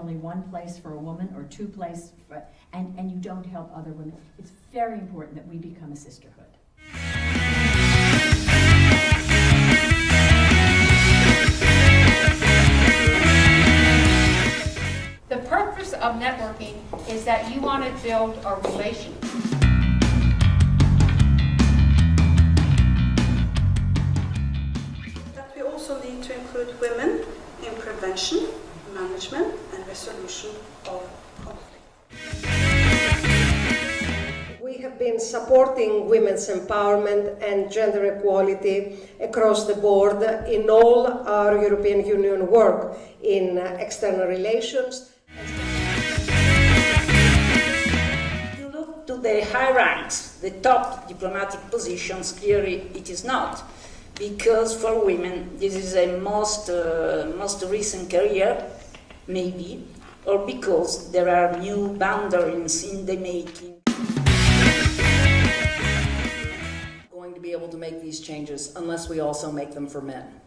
only one place for a woman or two places, and you don't help other women. It's very important that we become a sisterhood. The purpose of networking is that you want to build a relationship. That we also need to include women in prevention, management and resolution of conflict. We have been supporting women's empowerment and gender equality across the board in all our European Union work in external relations. You look to the high ranks, the top diplomatic positions, clearly it is not. Because for women this is a most recent career, maybe, or because there are new boundaries in the making. Going to be able to make these changes unless we also make them for men.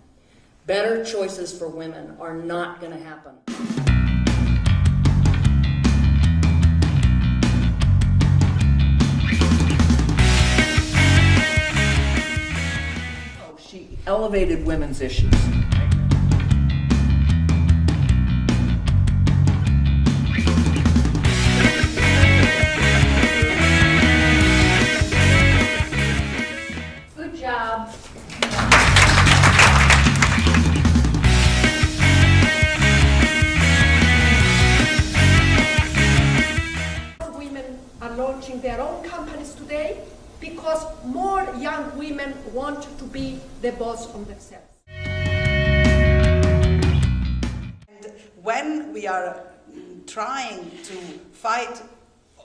Better choices for women are not going to happen. She elevated women's issues. Good job. Women are launching their own companies today because more young women want to be the boss of themselves. And when we are trying to fight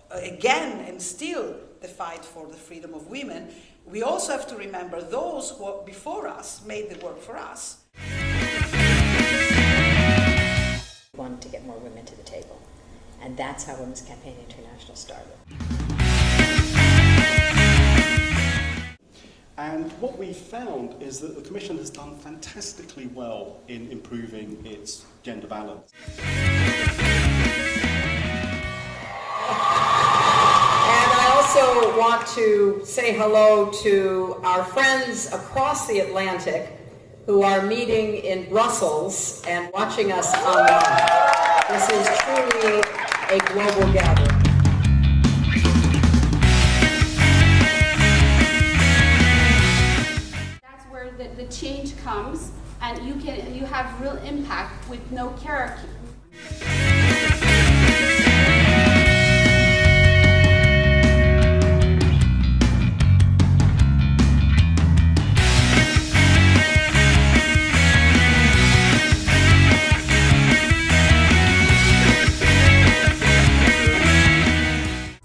again and still the fight for the freedom of women, we also have to remember those who before us made the work for us. We wanted to get more women to the table, and that's how Women's Campaign International started. And what we found is that the Commission has done fantastically well in improving its gender balance. And I also want to say hello to our friends across the Atlantic who are meeting in Brussels and watching us online. This is truly a global gathering. The change comes, and you have real impact with no hierarchy.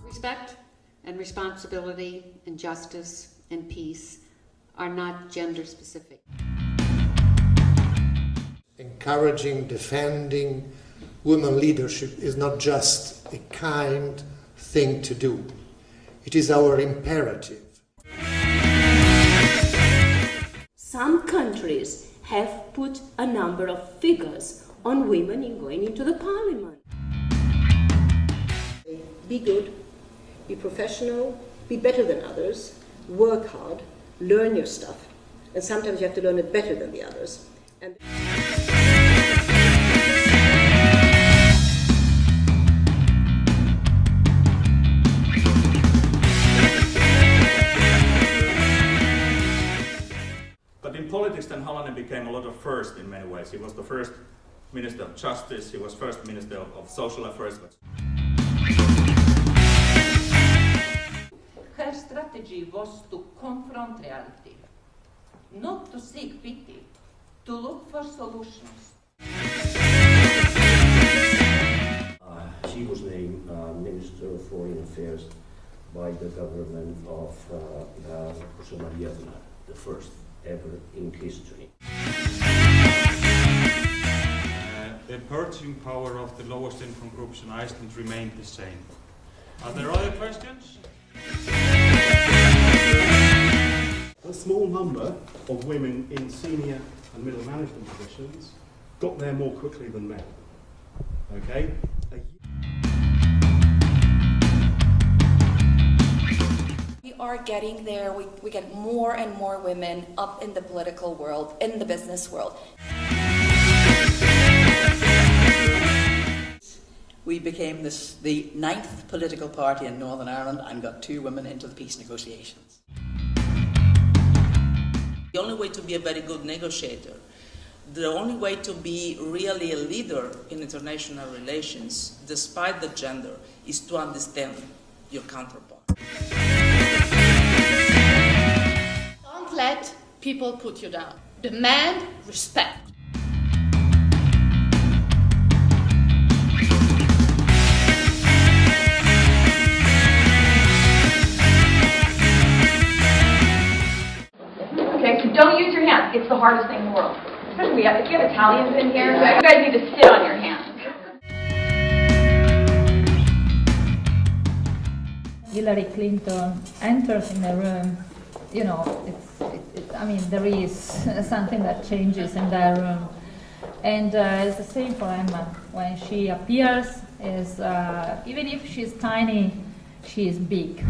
Respect and responsibility and justice and peace are not gender specific. Encouraging, defending women leadership is not just a kind thing to do. It is our imperative. Some countries have put a number of figures on women in going into the parliament. Be good, be professional, be better than others, work hard, learn your stuff, and sometimes you have to learn it better than the others. And but in politics, then Halonen became a lot of first in many ways. He was the first Minister of Justice, he was first Minister of Social Affairs. Her strategy was to confront reality, not to seek pity, to look for solutions. She was named Minister of Foreign Affairs by the government of José María Aznar, the first ever in history. The purchasing power of the lowest income groups in Iceland remained the same. Are there other questions? A small number of women in senior and middle management positions got there more quickly than men. Okay? We are getting there. We get more and more women up in the political world, in the business world. We became the 9th political party in Northern Ireland and got 2 women into the peace negotiations. The only way to be a very good negotiator, the only way to be really a leader in international relations, despite the gender, is to understand your counterpart. Don't let people put you down. Demand respect. Okay, so don't use your hands. It's the hardest thing in the world. Especially if you have Italians in here, you guys need to sit on your hands. Hillary Clinton enters in a room, you know, I mean, there is something that changes in that room. And it's the same for Emma. When she appears, even if she's tiny, she is big.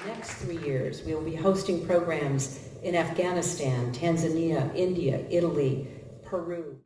Next 3 years, we will be hosting programs in Afghanistan, Tanzania, India, Italy, Peru.